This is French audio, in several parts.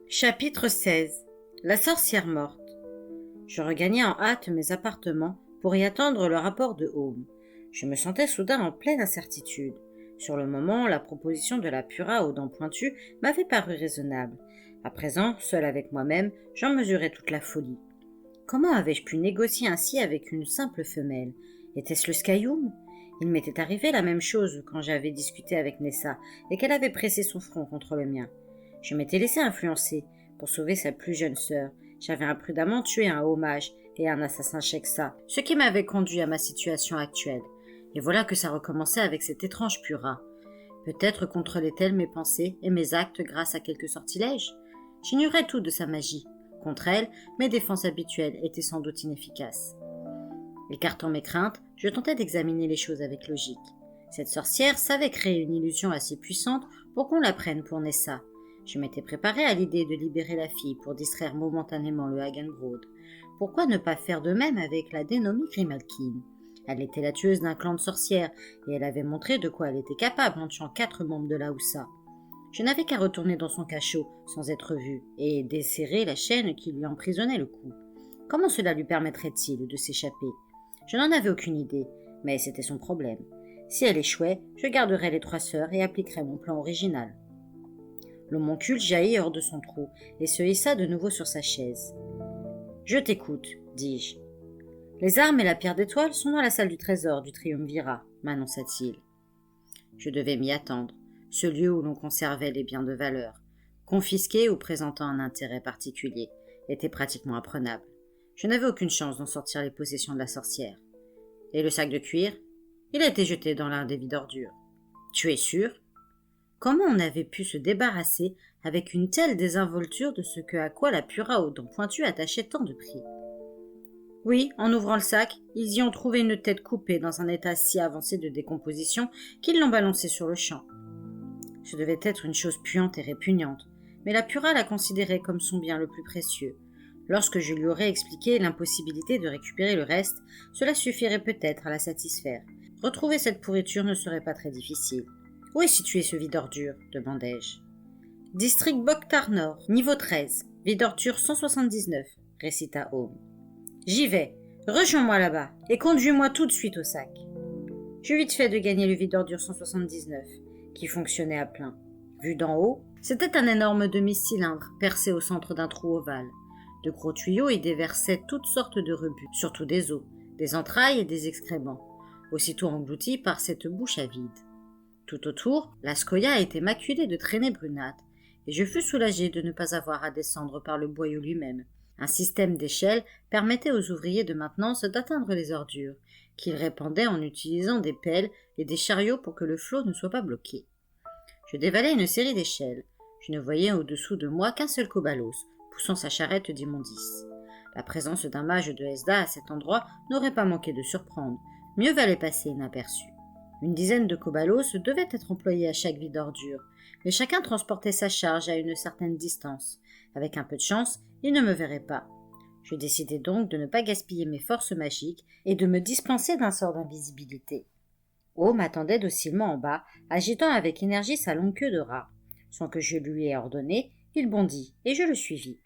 Chapitre 16. La sorcière morte. Je regagnai en hâte mes appartements pour y attendre le rapport de Home. Je me sentais soudain en pleine incertitude. Sur le moment, la proposition de la Pura aux dents pointues m'avait paru raisonnable. À présent, seul avec moi-même, j'en mesurais toute la folie. Comment avais-je pu négocier ainsi avec une simple femelle? Était-ce le Skyhoom? Il m'était arrivé la même chose quand j'avais discuté avec Nessa et qu'elle avait pressé son front contre le mien. Je m'étais laissé influencer. Pour sauver sa plus jeune sœur, j'avais imprudemment tué un hommage et un assassin Sheksa, ce qui m'avait conduit à ma situation actuelle. Et voilà que ça recommençait avec cette étrange Pura. Peut-être contrôlait-elle mes pensées et mes actes grâce à quelques sortilèges? J'ignorais tout de sa magie. Contre elle, mes défenses habituelles étaient sans doute inefficaces. Écartant mes craintes, je tentais d'examiner les choses avec logique. Cette sorcière savait créer une illusion assez puissante pour qu'on la prenne pour Nessa. Je m'étais préparé à l'idée de libérer la fille pour distraire momentanément le Hagenbrod. Pourquoi ne pas faire de même avec la dénommée Grimalkin? Elle était la tueuse d'un clan de sorcières et elle avait montré de quoi elle était capable en tuant 4 membres de la Houssa. Je n'avais qu'à retourner dans son cachot sans être vue et desserrer la chaîne qui lui emprisonnait le cou. Comment cela lui permettrait-il de s'échapper? Je n'en avais aucune idée, mais c'était son problème. Si elle échouait, je garderais les 3 sœurs et appliquerais mon plan original. L'homoncule jaillit hors de son trou et se hissa de nouveau sur sa chaise. « Je t'écoute, dis-je. Les armes et la pierre d'étoile sont dans la salle du trésor du Triumvirat, m'annonça-t-il. Je devais m'y attendre, ce lieu où l'on conservait les biens de valeur, confisqués ou présentant un intérêt particulier, était pratiquement imprenable. Je n'avais aucune chance d'en sortir les possessions de la sorcière. Et le sac de cuir? Il a été jeté dans l'un des vides-ordures. Tu es sûr? Comment on avait pu se débarrasser avec une telle désinvolture de ce à quoi la Pura aux dents pointues attachait tant de prix? Oui, en ouvrant le sac, ils y ont trouvé une tête coupée dans un état si avancé de décomposition qu'ils l'ont balancée sur le champ. Ce devait être une chose puante et répugnante, mais la Pura la considérait comme son bien le plus précieux. Lorsque je lui aurais expliqué l'impossibilité de récupérer le reste, cela suffirait peut-être à la satisfaire. Retrouver cette pourriture ne serait pas très difficile. Où est situé ce vide-ordure? Demandai-je. District Bokhtar Nord, niveau 13, vide-ordure 179, récita Home. J'y vais, rejoins-moi là-bas et conduis-moi tout de suite au sac. J'eus vite fait de gagner le vide-ordure 179, qui fonctionnait à plein. Vu d'en haut, c'était un énorme demi-cylindre percé au centre d'un trou ovale. De gros tuyaux y déversaient toutes sortes de rebuts, surtout des os, des entrailles et des excréments, aussitôt engloutis par cette bouche à vide. Tout autour, la scoria était maculée de traînées brunâtres, et je fus soulagé de ne pas avoir à descendre par le boyau lui-même. Un système d'échelles permettait aux ouvriers de maintenance d'atteindre les ordures, qu'ils répandaient en utilisant des pelles et des chariots pour que le flot ne soit pas bloqué. Je dévalai une série d'échelles. Je ne voyais au-dessous de moi qu'un seul Kobalos, poussant sa charrette d'immondices. La présence d'un mage de Hesda à cet endroit n'aurait pas manqué de surprendre. Mieux valait passer inaperçu. Une dizaine de Kobalos devaient être employés à chaque vide-ordure, mais chacun transportait sa charge à une certaine distance. Avec un peu de chance, ils ne me verraient pas. Je décidai donc de ne pas gaspiller mes forces magiques et de me dispenser d'un sort d'invisibilité. O m'attendait docilement en bas, agitant avec énergie sa longue queue de rat. Sans que je lui aie ordonné, il bondit, et je le suivis.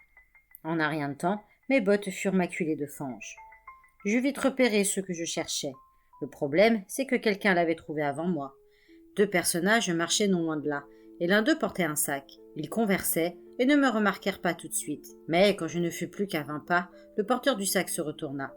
En un rien de temps, mes bottes furent maculées de fange. J'eus vite repéré ce que je cherchais. Le problème, c'est que quelqu'un l'avait trouvé avant moi. 2 personnages marchaient non loin de là, et l'un d'eux portait un sac. Ils conversaient et ne me remarquèrent pas tout de suite. Mais quand je ne fus plus qu'à 20 pas, le porteur du sac se retourna.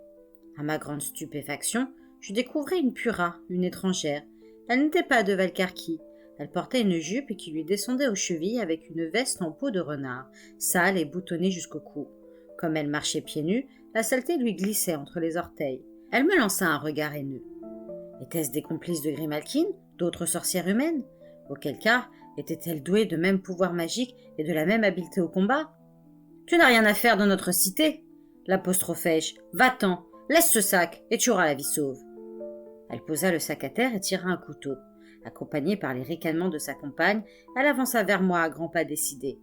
À ma grande stupéfaction, je découvris une Pura, une étrangère. Elle n'était pas de Valkarki. Elle portait une jupe qui lui descendait aux chevilles avec une veste en peau de renard, sale et boutonnée jusqu'au cou. Comme elle marchait pieds nus, la saleté lui glissait entre les orteils. Elle me lança un regard haineux. Était-ce des complices de Grimalkin, d'autres sorcières humaines? Auquel cas, était-elle douée de même pouvoir magique et de la même habileté au combat? Tu n'as rien à faire dans notre cité, l'apostrophai-je. Va-t'en, laisse ce sac et tu auras la vie sauve. Elle posa le sac à terre et tira un couteau. Accompagnée par les ricanements de sa compagne, elle avança vers moi à grands pas décidés.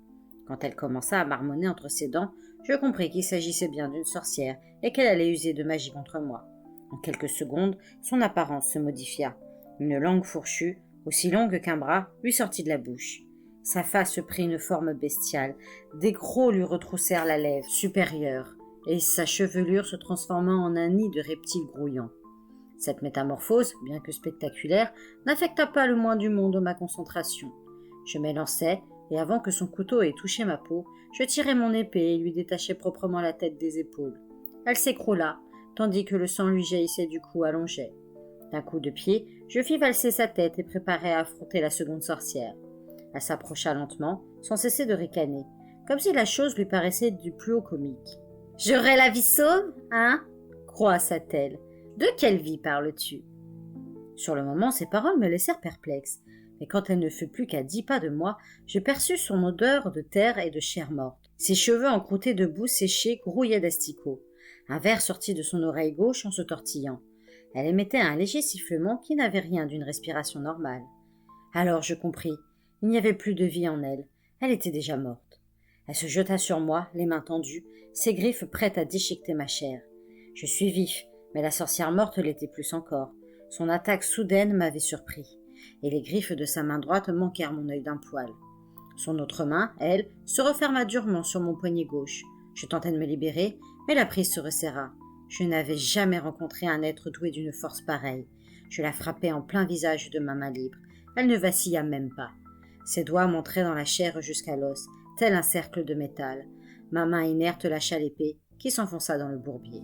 Quand elle commença à marmonner entre ses dents, je compris qu'il s'agissait bien d'une sorcière et qu'elle allait user de magie contre moi. En quelques secondes, son apparence se modifia. Une langue fourchue, aussi longue qu'un bras, lui sortit de la bouche. Sa face prit une forme bestiale. Des crocs lui retroussèrent la lèvre supérieure, et sa chevelure se transforma en un nid de reptiles grouillants. Cette métamorphose, bien que spectaculaire, n'affecta pas le moins du monde ma concentration. Je m'élançai, et avant que son couteau ait touché ma peau, je tirai mon épée et lui détachai proprement la tête des épaules. Elle s'écroula, tandis que le sang lui jaillissait du cou allongé. D'un coup de pied, je fis valser sa tête et préparai à affronter la seconde sorcière. Elle s'approcha lentement, sans cesser de ricaner, comme si la chose lui paraissait du plus haut comique. « J'aurai la vie sauve, hein ?» croassa-t-elle. « De quelle vie parles-tu » Sur le moment, ces paroles me laissèrent perplexe, mais quand elle ne fut plus qu'à 10 pas de moi, je perçus son odeur de terre et de chair morte. Ses cheveux encroûtés de boue séchée grouillaient d'asticots. Un ver sortit de son oreille gauche en se tortillant. Elle émettait un léger sifflement qui n'avait rien d'une respiration normale. Alors je compris. Il n'y avait plus de vie en elle. Elle était déjà morte. Elle se jeta sur moi, les mains tendues, ses griffes prêtes à déchiqueter ma chair. Je suis vif, mais la sorcière morte l'était plus encore. Son attaque soudaine m'avait surpris, et les griffes de sa main droite manquèrent mon œil d'un poil. Son autre main, elle, se referma durement sur mon poignet gauche. Je tentai de me libérer, mais la prise se resserra. Je n'avais jamais rencontré un être doué d'une force pareille. Je la frappai en plein visage de ma main libre. Elle ne vacilla même pas. Ses doigts montraient dans la chair jusqu'à l'os, tel un cercle de métal. Ma main inerte lâcha l'épée, qui s'enfonça dans le bourbier.